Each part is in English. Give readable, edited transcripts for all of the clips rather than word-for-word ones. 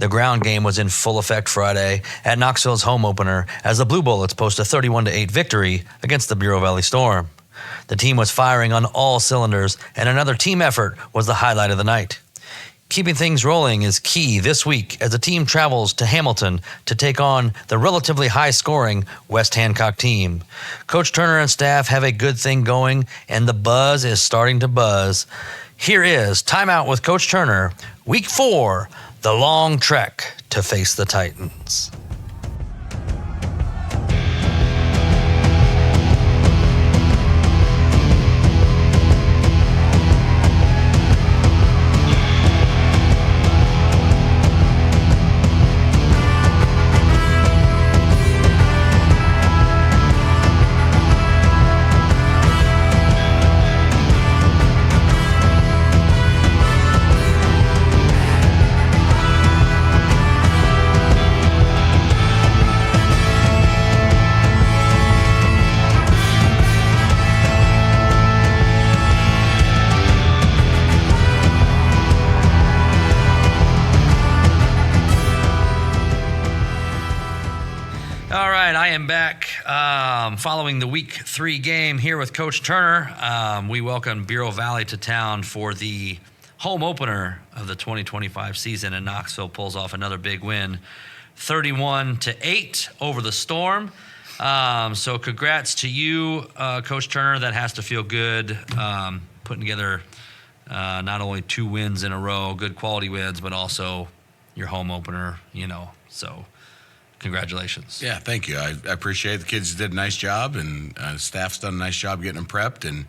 The ground game was in full effect Friday at Knoxville's home opener as the Blue Bullets post a 31-8 victory against the Bureau Valley Storm. The team was firing on all cylinders, and another team effort was the highlight of the night. Keeping things rolling is key this week as the team travels to Hamilton to take on the relatively high-scoring West Hancock team. Coach Turner and staff have a good thing going, and the buzz is starting to buzz. Here is Timeout with Coach Turner, Week 4, the long trek to face the Titans. I am back following the Week 3 game here with Coach Turner. We welcome Bureau Valley to town for the home opener of the 2025 season, and Knoxville pulls off another big win, 31-8 over the Storm. So congrats to you, Coach Turner. That has to feel good, putting together not only 2 wins in a row, good quality wins, but also your home opener, so congratulations. Yeah, thank you. I appreciate it. The kids did a nice job, and staff's done a nice job getting them prepped, and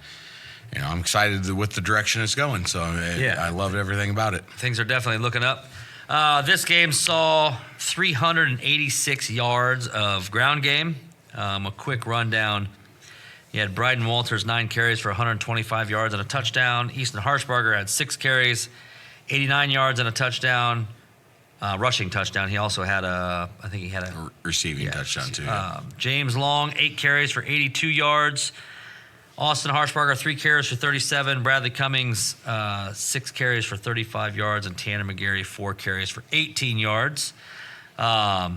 I'm excited with the direction it's going. So I love everything about it. Things are definitely looking up. This game saw 386 yards of ground game. A quick rundown. You had Bryden Walters, 9 carries for 125 yards and a touchdown. Easton Harshbarger had 6 carries, 89 yards and a touchdown. Rushing touchdown. He also had a receiving touchdown too. James Long, 8 carries for 82 yards. Austin Harshbarger, 3 carries for 37. Bradley Cummings, 6 carries for 35 yards, and Tanner McGarry, 4 carries for 18 yards. I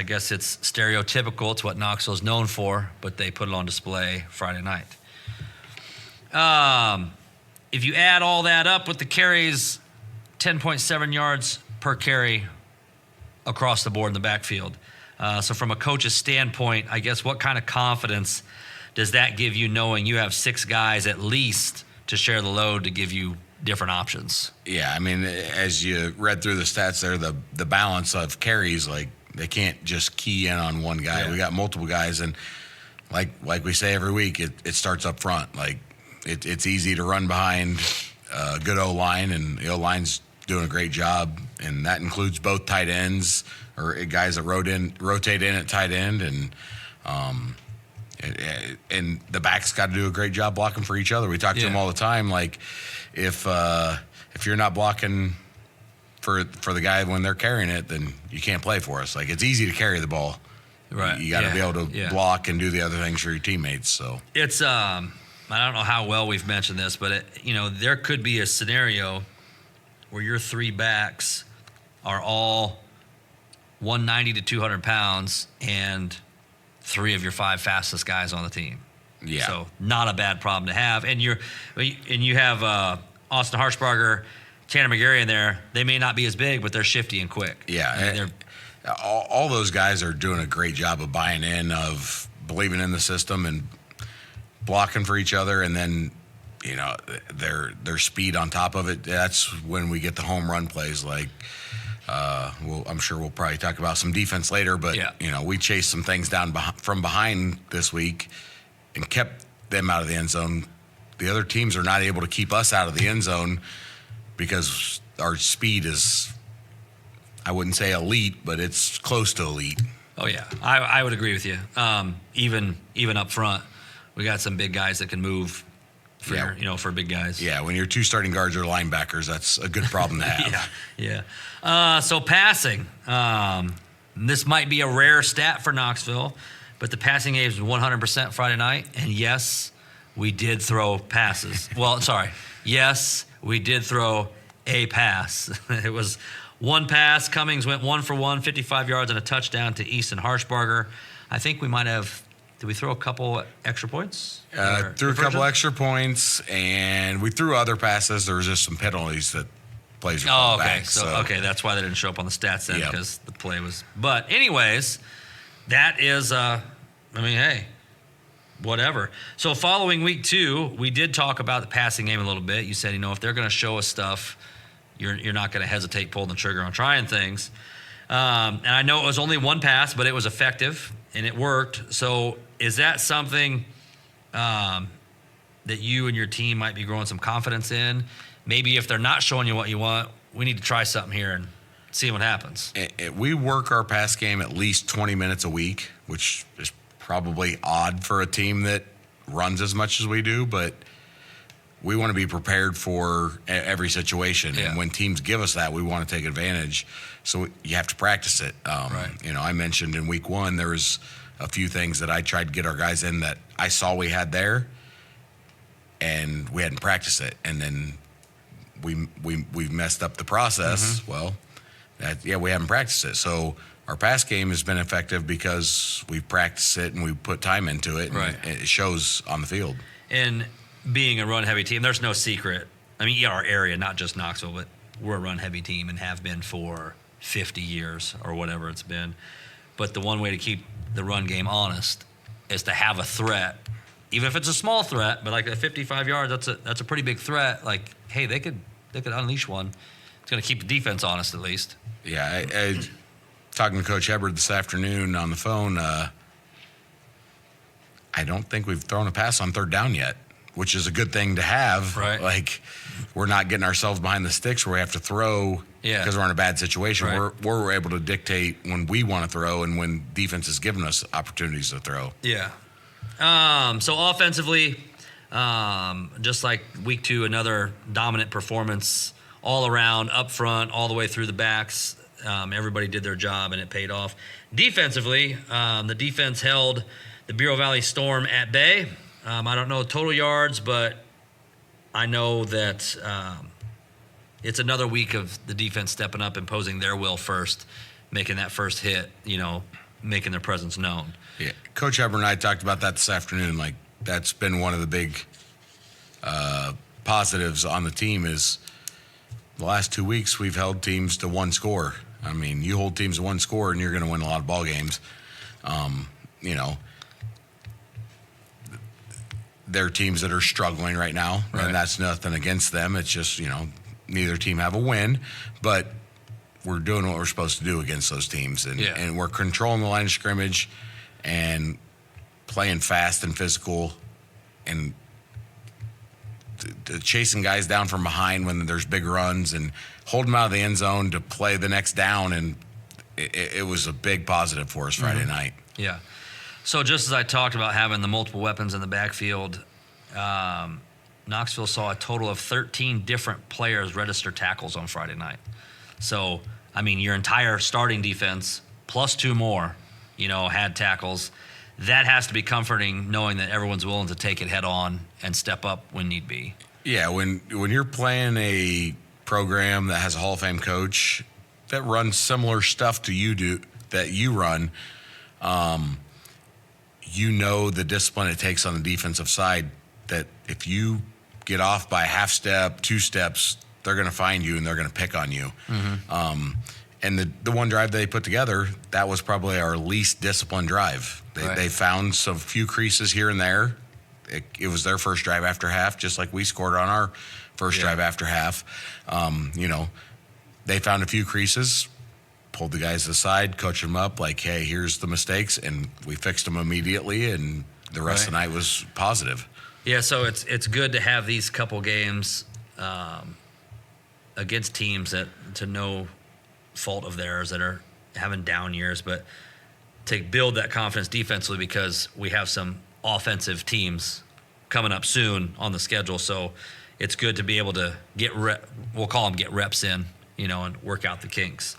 guess it's stereotypical. It's what Knoxville's known for, but they put it on display Friday night. If you add all that up with the carries, 10.7 yards per carry across the board in the backfield. So from a coach's standpoint, I guess what kind of confidence does that give you knowing you have 6 guys at least to share the load to give you different options? Yeah, as you read through the stats there, the balance of carries, like they can't just key in on one guy. Yeah. We got multiple guys, and like we say every week, it starts up front. Like it's easy to run behind a good O-line, and the O-line's doing a great job, and that includes both tight ends or guys that rotate in at tight end, and the backs got to do a great job blocking for each other. We talk to them all the time. Like if you're not blocking for the guy when they're carrying it, then you can't play for us. Like it's easy to carry the ball. Right. You got to be able to block and do the other things for your teammates. So it's I don't know how well we've mentioned this, but there could be a scenario where your 3 backs are all 190 to 200 pounds and 3 of your 5 fastest guys on the team. Yeah. So not a bad problem to have. And you have Austin Harshbarger, Tanner McGarry in there. They may not be as big, but they're shifty and quick. Yeah. All those guys are doing a great job of buying in, of believing in the system and blocking for each other, and then their speed on top of it. That's when we get the home run plays. Like I'm sure we'll probably talk about some defense later, but we chased some things down from behind this week and kept them out of the end zone. The other teams are not able to keep us out of the end zone because our speed is, I wouldn't say elite, but it's close to elite. Oh yeah, I would agree with you. Even up front, we got some big guys that can move. For big guys. Yeah, when your 2 starting guards are linebackers, that's a good problem to have. Yeah. So passing. This might be a rare stat for Knoxville, but the passing game was 100% Friday night. And yes, we did throw passes. Yes, we did throw a pass. It was one pass. Cummings went 1 for 1, 55 yards and a touchdown to Easton Harshbarger. I think we might have. Did we throw a couple extra points? Threw a couple extra points, and we threw other passes. There was just some penalties that plays were called back. Okay, that's why they didn't show up on the stats then, Yep. because the play was. But anyways, that is. Hey, whatever. So following week 2, we did talk about the passing game a little bit. You said, if they're going to show us stuff, you're not going to hesitate pulling the trigger on trying things. And I know it was only one pass, but it was effective and it worked. So is that something that you and your team might be growing some confidence in? Maybe if they're not showing you what you want, we need to try something here and see what happens. We work our pass game at least 20 minutes a week, which is probably odd for a team that runs as much as we do, but we want to be prepared for every situation. Yeah. And when teams give us that, we want to take advantage. So you have to practice it. Right. I mentioned in week 1, there was a few things that I tried to get our guys in that I saw we had there, and we hadn't practiced it. And then we messed up the process. Mm-hmm. Well, we haven't practiced it. So our pass game has been effective because we've practiced it and we put time into it, and Right. it shows on the field. And being a run-heavy team, there's no secret. Our area, not just Knoxville, but we're a run-heavy team and have been for 50 years or whatever it's been. But the one way to keep the run game honest is to have a threat, even if it's a small threat. But like at 55 yards, that's a pretty big threat. Like, hey, they could unleash one. It's going to keep the defense honest at least. Yeah, I talking to Coach Hubbard this afternoon on the phone, I don't think we've thrown a pass on third down yet, which is a good thing to have. Right. Like, we're not getting ourselves behind the sticks where we have to throw because we're in a bad situation. Right. We're able to dictate when we want to throw and when defense is giving us opportunities to throw. Yeah. So offensively, just like week 2, another dominant performance all around, up front, all the way through the backs. Everybody did their job, and it paid off. Defensively, the defense held the Bureau Valley Storm at bay. I don't know total yards, but I know that it's another week of the defense stepping up, imposing their will first, making that first hit, making their presence known. Yeah, Coach Hubbard and I talked about that this afternoon. Like, that's been one of the big positives on the team is the last 2 weeks we've held teams to one score. You hold teams to one score and you're going to win a lot of ball games. There are teams that are struggling right now, Right. and that's nothing against them. It's just, neither team have a win, but we're doing what we're supposed to do against those teams. And we're controlling the line of scrimmage and playing fast and physical and chasing guys down from behind when there's big runs and holding them out of the end zone to play the next down. And it was a big positive for us Friday night. Yeah. So just as I talked about having the multiple weapons in the backfield, Knoxville saw a total of 13 different players register tackles on Friday night. So, your entire starting defense plus 2 more, had tackles. That has to be comforting, knowing that everyone's willing to take it head on and step up when need be. Yeah, when you're playing a program that has a Hall of Fame coach that runs similar stuff to you do that you run, the discipline it takes on the defensive side, that if you get off by a half step, 2 steps, they're going to find you and they're going to pick on you. Mm-hmm. And the one drive they put together, that was probably our least disciplined drive. They found some few creases here and there. It was their first drive after half, just like we scored on our first drive after half. They found a few creases, pulled the guys aside, coached them up, like, hey, here's the mistakes, and we fixed them immediately, and the rest of the night was positive. Yeah, so it's good to have these couple games against teams that, to no fault of theirs, that are having down years, but to build that confidence defensively, because we have some offensive teams coming up soon on the schedule. So it's good to be able to get reps in, and work out the kinks.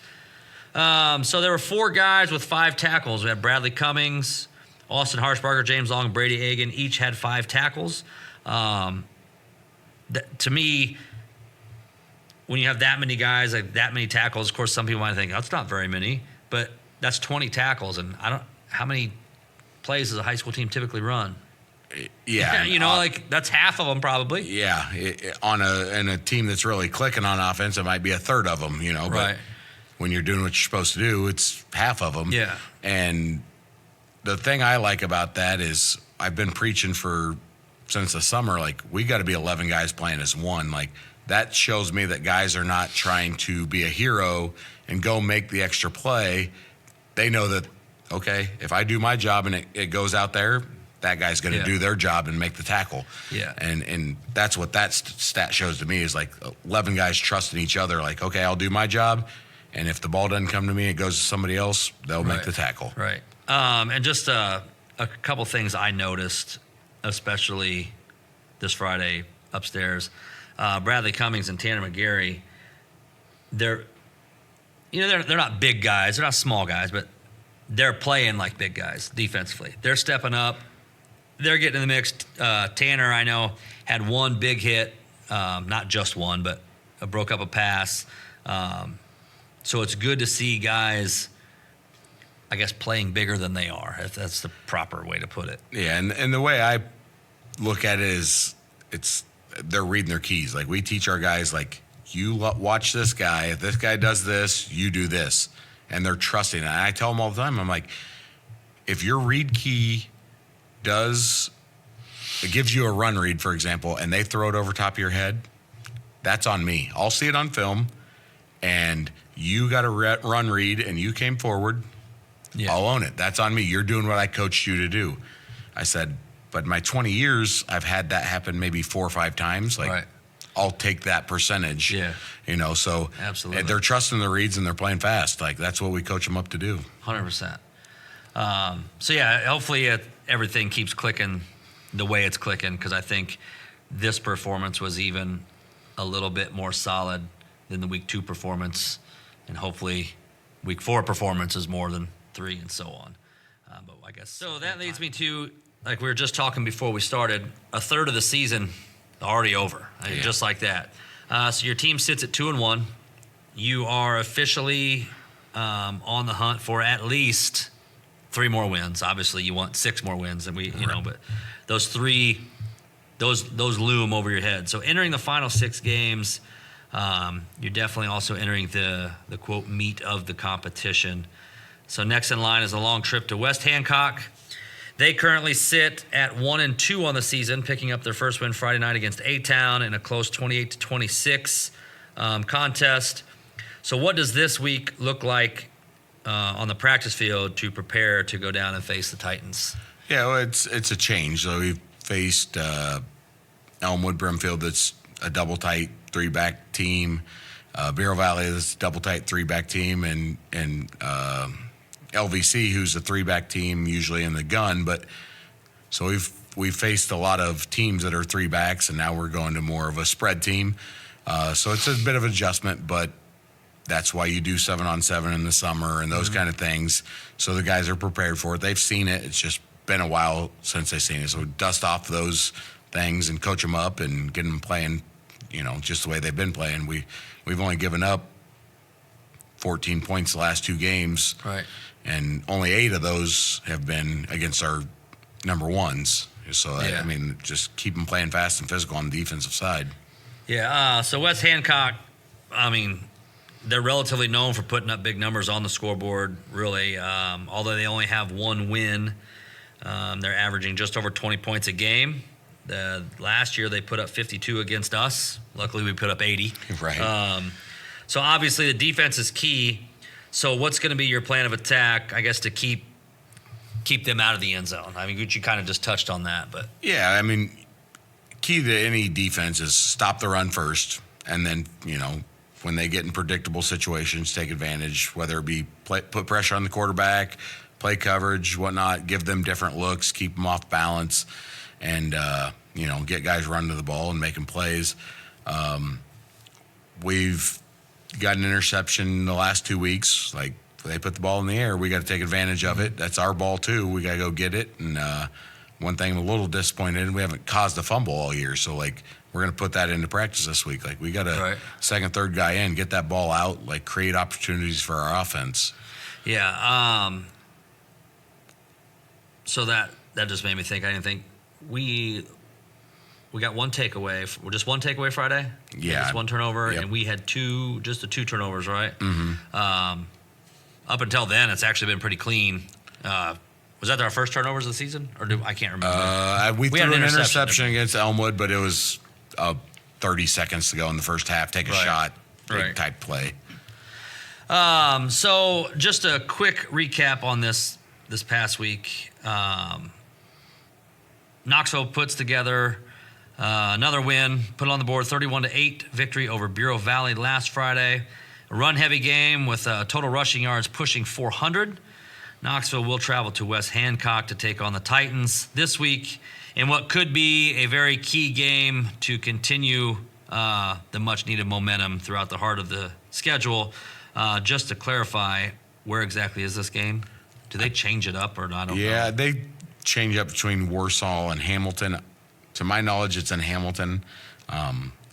So there were 4 guys with 5 tackles. We had Bradley Cummings, Austin Harshbarger, James Long, Brady Agan, each had 5 tackles. To me, when you have that many guys, like that many tackles, of course, some people might think that's not very many, but that's 20 tackles, and how many plays does a high school team typically run? Yeah, like that's half of them probably. Yeah, in a team that's really clicking on offense, it might be a third of them. But right. when you're doing what you're supposed to do, it's half of them. Yeah. And the thing I like about that is I've been preaching since the summer, like we got to be 11 guys playing as one. Like that shows me that guys are not trying to be a hero and go make the extra play. They know that, okay, if I do my job and it goes out there, that guy's going to do their job and make the tackle. Yeah. And that's what that stat shows to me is like 11 guys trusting each other. Like, okay, I'll do my job. And if the ball doesn't come to me, it goes to somebody else, they'll make the tackle. Right. And just a couple things I noticed, especially this Friday upstairs. Bradley Cummings and Tanner McGarry, they're not big guys. They're not small guys, but they're playing like big guys defensively. They're stepping up. They're getting in the mix. Tanner, I know, had one big hit, not just one, but broke up a pass. So it's good to see guys, I guess, playing bigger than they are, if that's the proper way to put it. Yeah, and the way I look at it is they're reading their keys. Like we teach our guys, like, you watch this guy. If this guy does this, you do this. And they're trusting. And I tell them all the time, I'm like, if your read key it gives you a run read, for example, and they throw it over top of your head, that's on me. I'll see it on film, and you got a run read, and you came forward, I'll own it. That's on me. You're doing what I coached you to do. I said, but in my 20 years, I've had that happen maybe 4 or 5 times. Like, I'll take that percentage. Yeah. So absolutely. They're trusting the reads, and they're playing fast. Like, that's what we coach them up to do. 100%. Hopefully everything keeps clicking the way it's clicking, because I think this performance was even a little bit more solid than the week 2 performance, and hopefully week 4 performance is more than 3 and so on. But I guess so. That leads me to, like we were just talking before we started, a third of the season already over, just like that. So your team sits at 2-1. You are officially on the hunt for at least 3 more wins. Obviously, you want 6 more wins, and but those 3, those loom over your head. So entering the final 6 games, you're definitely also entering the quote meat of the competition. So next in line is a long trip to West Hancock. They currently sit at 1-2 on the season, picking up their first win Friday night against A-Town in a close 28-26 contest. So what does this week look like on the practice field to prepare to go down and face the Titans? Yeah, well, it's a change. So we've faced Elmwood Brimfield, that's a double tight 3-back team. Bureau Valley, that's a double tight 3-back team, and LVC, who's a 3-back team, usually in the gun. But so we've faced a lot of teams that are 3-backs, and now we're going to more of a spread team. So it's a bit of an adjustment, but that's why you do 7-on-7 in the summer and those kind of things. So the guys are prepared for it. They've seen it. It's just been a while since they've seen it. So dust off those things and coach them up and get them playing, just the way they've been playing. We've only given up 14 points the last 2 games. Right. And only 8 of those have been against our number ones. So, just keep them playing fast and physical on the defensive side. Yeah, so West Hancock, they're relatively known for putting up big numbers on the scoreboard, really. Although they only have 1 win, they're averaging just over 20 points a game. Last year they put up 52 against us. Luckily we put up 80. Right. So obviously the defense is key. So what's going to be your plan of attack, I guess, to keep them out of the end zone? You kind of just touched on that, but yeah, key to any defense is stop the run first, and then when they get in predictable situations, take advantage, whether it be put pressure on the quarterback, play coverage, whatnot, give them different looks, keep them off balance, and get guys running to the ball and making plays. We've got an interception the last 2 weeks. Like, they put the ball in the air, we got to take advantage of it. That's our ball too. We got to go get it. And one thing I'm a little disappointed in, we haven't caused a fumble all year. So, we're going to put that into practice this week. Like, we got a Right. second, third guy in, get that ball out, like, create opportunities for our offense. Yeah. So that just made me think. I didn't think we got one takeaway. Just one takeaway Friday. Yeah. Just one turnover, Yep. and we had just the two turnovers, right? Mm-hmm. Up until then, it's actually been pretty clean. Was that our first turnovers of the season, or I can't remember? We threw had an interception against Elmwood, but it was 30 seconds to go in the first half. Take a Right. shot, big Right. type play. So just a quick recap on this past week. Knoxville puts together another win, put it on the board, 31-8 victory over Bureau Valley last Friday. A run-heavy game with total rushing yards pushing 400. Knoxville will travel to West Hancock to take on the Titans this week in what could be a very key game to continue the much-needed momentum throughout the heart of the schedule. Just to clarify, where exactly is this game? Do they change it up or not? I don't know. Yeah, they change up between Warsaw and Hamilton. To my knowledge, it's in Hamilton.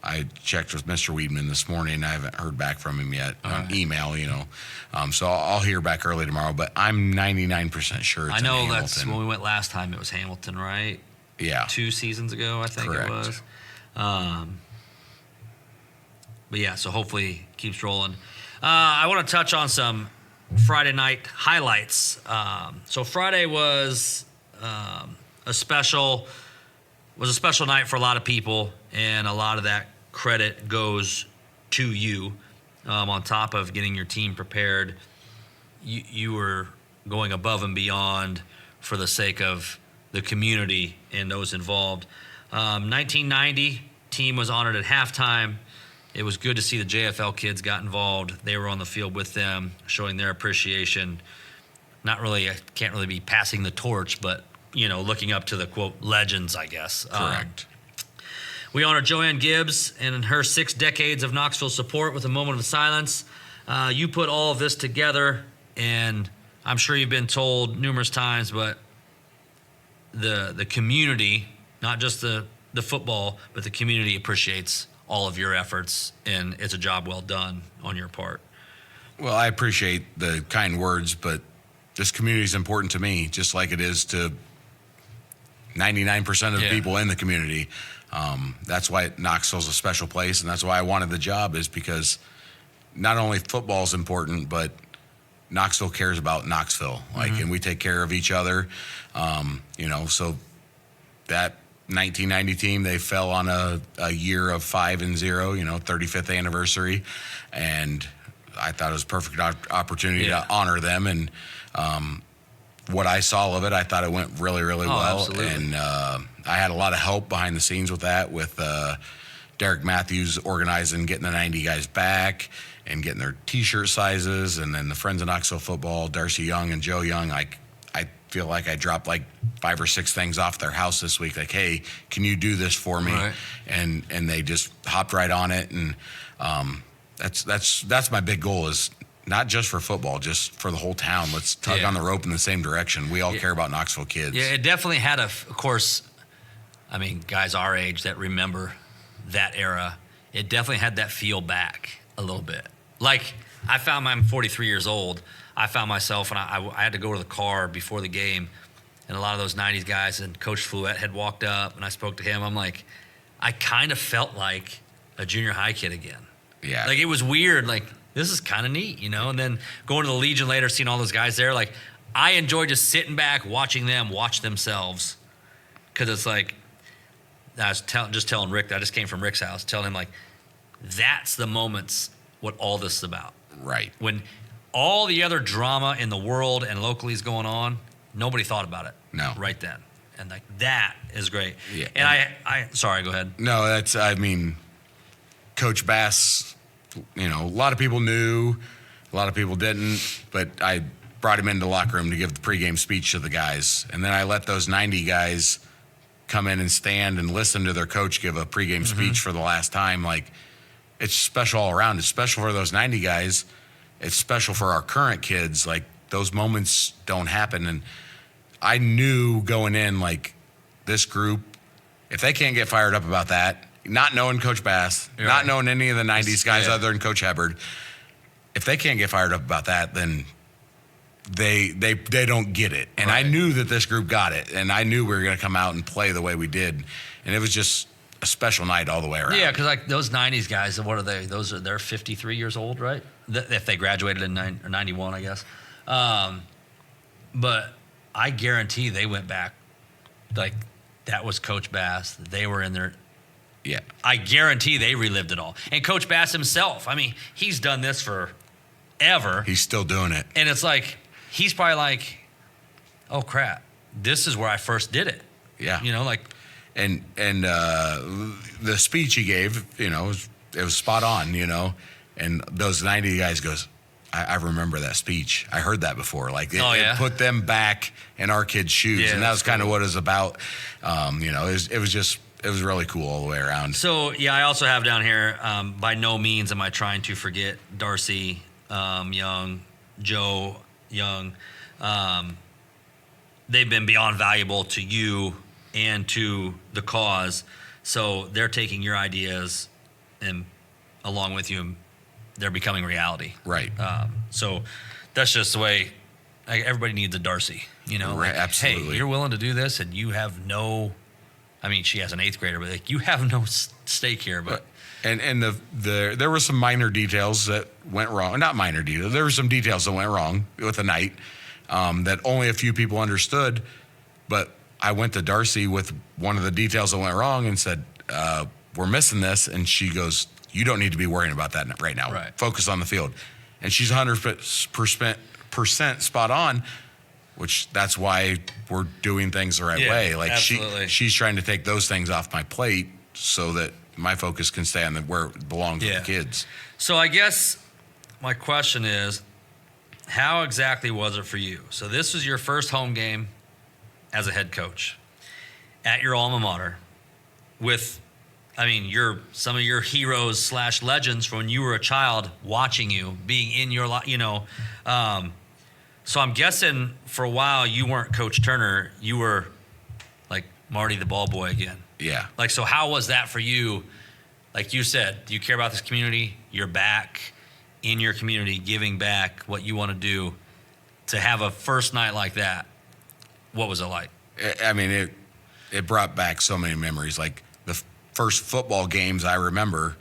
I checked with Mr. Weedman this morning. I haven't heard back from him yet on email, so I'll hear back early tomorrow, but I'm 99% sure it's in Hamilton. I know that's when we went last time. It was Hamilton, right? Yeah. 2 seasons ago, I think Correct. it was. But yeah, so hopefully it keeps rolling. I want to touch on some Friday night highlights. So Friday was a special night for a lot of people, and a lot of that credit goes to you. On top of getting your team prepared, you were going above and beyond for the sake of the community and those involved. 1990 team was honored at halftime. It was good to see the JFL kids got involved. They were on the field with them, showing their appreciation. I can't really be passing the torch, but looking up to the quote legends, I guess. Correct. We honor Joanne Gibbs and her 6 decades of Knoxville support with a moment of silence. You put all of this together, and I'm sure you've been told numerous times, but the community, not just the football, but the community appreciates all of your efforts, and it's a job well done on your part. Well, I appreciate the kind words, but this community is important to me, just like it is to 99% of the people in the community. That's why Knoxville's a special place, and that's why I wanted the job, is because not only football is important, but Knoxville cares about Knoxville. And we take care of each other. So that 1990 team, they fell on a year of 5-0, 35th anniversary, and I thought it was a perfect opportunity to honor them. And what I saw of it, I thought it went really, really well. Absolutely. And I had a lot of help behind the scenes with that, with Derek Matthews organizing, getting the 90 guys back and getting their T-shirt sizes, and then the Friends of Knoxville Football, Darcy Young and Joe Young. I feel like I dropped like 5 or 6 things off their house this week. Like, hey, can you do this for me? Right. And they just hopped right on it. And that's my big goal, is not just for football, just for the whole town. Let's tug on the rope in the same direction. We all care about Knoxville kids. Yeah, it definitely had of course, guys our age that remember that era, it definitely had that feel back a little bit. Like, I'm 43 years old. I found myself, and I had to go to the car before the game, and a lot of those 90s guys and Coach Fluette had walked up, and I spoke to him. I'm like, I kind of felt like a junior high kid again. Yeah. Like, it was weird. Like, this is kind of neat, And then going to the Legion later, seeing all those guys there, like, I enjoyed just sitting back, watching them watch themselves. Because it's like, I was just telling Rick, I just came from Rick's house, telling him, like, that's the moments what all this is about. Right. When all the other drama in the world and locally is going on, nobody thought about it. No. Right then. And, like, that is great. Yeah. And I sorry, go ahead. No, Coach Bass, a lot of people knew, a lot of people didn't, but I brought him into the locker room to give the pregame speech to the guys. And then I let those 90 guys come in and stand and listen to their coach give a pregame speech for the last time. Like, it's special all around. It's special for those 90 guys. It's special for our current kids. Like, those moments don't happen. And I knew going in, like, this group, if they can't get fired up about that not knowing Coach Bass, You're not right. knowing any of the 90s guys Yeah. other than Coach Hubbard, if they can't get fired up about that, then they don't get it. And I Right. knew that this group got it, and I knew we were going to come out and play the way we did. And it was just a special night all the way around. Yeah, because like those 90s guys, what are they? They're 53 years old, right? If they graduated in 91, I guess. But I guarantee they went back. Like, that was Coach Bass. They were in there. Yeah. I guarantee they relived it all. And Coach Bass himself, I mean, he's done this forever. He's still doing it. And it's like, he's probably like, oh, crap. This is where I first did it. Yeah. You know, like. And the speech he gave, you know, it was spot on, you know. And those 90 guys goes, I remember that speech. I heard that before. Like, it put them back in our kids' shoes. Yeah, and that was kind of cool. what it was about. You know, it was really cool all the way around. So, yeah, I also have down here, by no means am I trying to forget Darcy Young, Joe Young. They've been beyond valuable to you and to the cause. So they're taking your ideas and along with you, and they're becoming reality. Right. So that's just the way everybody needs a Darcy, you know? Right, like, absolutely. Hey, you're willing to do this and you have no, I mean, she has an 8th grader, but like, you have no stake here. But And there were some minor details that went wrong. Not minor details. There were some details that went wrong with the night that only a few people understood. But I went to Darcy with one of the details that went wrong and said, we're missing this. And she goes, you don't need to be worrying about that right now. Right. Focus on the field. And she's 100% spot on, which that's why we're doing things the right way. Like absolutely. she's trying to take those things off my plate so that my focus can stay on where it belongs with the kids. So I guess my question is, how exactly was it for you? So this was your first home game as a head coach at your alma mater with, I mean, some of your heroes / legends from when you were a child watching you, being in your life, you know. So I'm guessing for a while you weren't Coach Turner. You were like Marty the ball boy again. Yeah. Like, so how was that for you? Like you said, do you care about this community? You're back in your community, giving back what you want to do. To have a first night like that, what was it like? I mean, it brought back so many memories. Like the first football games I remember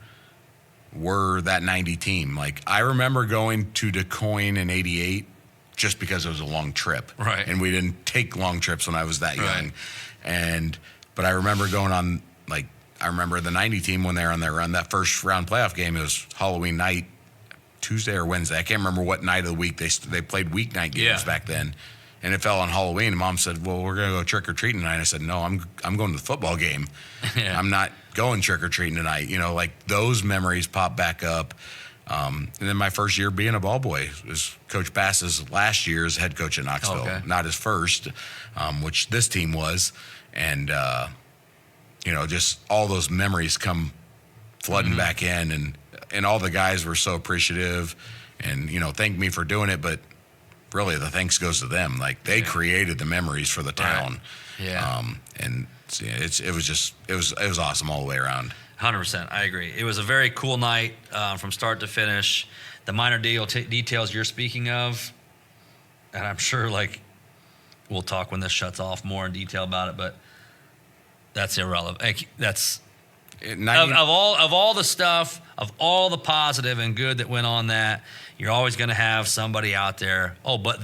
were that 90 team. Like I remember going to Des Moines in 88 just because it was a long trip. Right. And we didn't take long trips when I was that young. Right. But I remember going on, like, I remember the 90 team when they were on their run, that first round playoff game, it was Halloween night, Tuesday or Wednesday. I can't remember what night of the week they played weeknight games back then. And it fell on Halloween. And Mom said, well, we're going to go trick-or-treating tonight. I said, no, I'm going to the football game. Yeah. I'm not going trick-or-treating tonight. You know, like those memories pop back up. And then my first year being a ball boy was Coach Bass's last year as head coach at Knoxville, not his first, which this team was. And, you know, just all those memories come flooding back in. And all the guys were so appreciative and, you know, thanked me for doing it. But really the thanks goes to them. Like they created the memories for the town. Right. Yeah. And it was awesome all the way around. 100%. I agree. It was a very cool night from start to finish. The minor details you're speaking of, and I'm sure like we'll talk when this shuts off more in detail about it, but that's irrelevant. Like, that's of all the stuff, of all the positive and good that went on that, you're always going to have somebody out there, but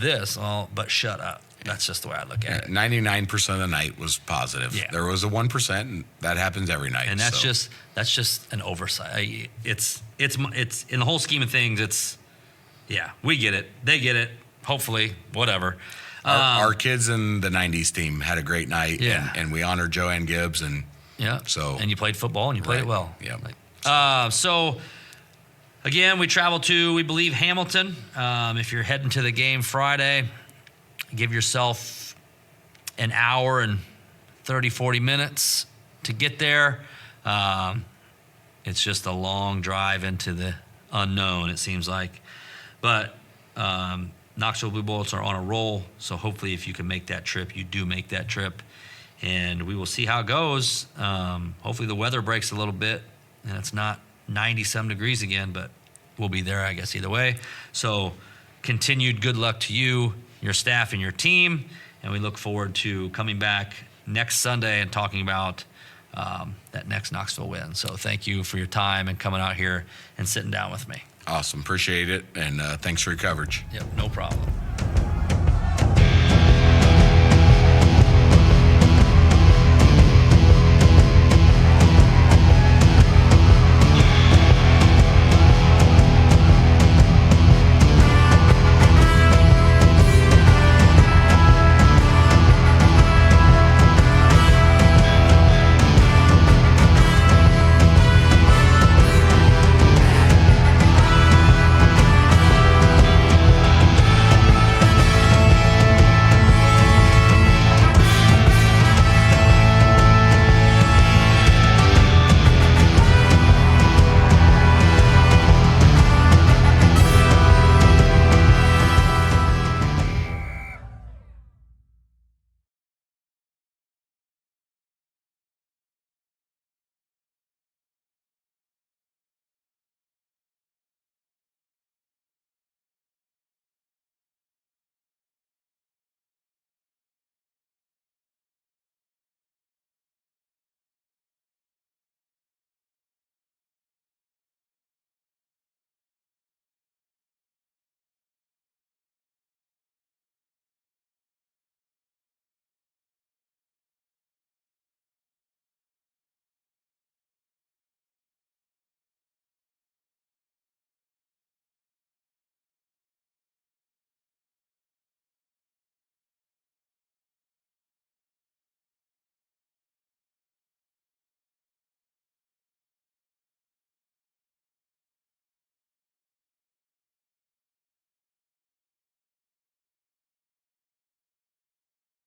shut up. That's just the way I look at it. 99% of the night was positive. Yeah. There was a 1%, and that happens every night. And that's just an oversight. It's in the whole scheme of things. We get it. They get it. Hopefully, whatever. Our kids in the 90s team had a great night. Yeah. And we honored Joanne Gibbs. And and you played football and you played it well. Yeah. So again, we traveled to, we believe, Hamilton. If you're heading to the game Friday, give yourself an hour and 30, 40 minutes to get there. It's just a long drive into the unknown, it seems like. But Knoxville Blue Bullets are on a roll, so hopefully if you can make that trip, you do make that trip. and we will see how it goes. Hopefully the weather breaks a little bit and it's not 90-some degrees again, but we'll be there, I guess, either way. So continued good luck to you, your staff, and your team, and we look forward to coming back next Sunday and talking about that next Knoxville win. So thank you for your time and coming out here and sitting down with me. Awesome. Appreciate it, and thanks for your coverage. Yep, no problem.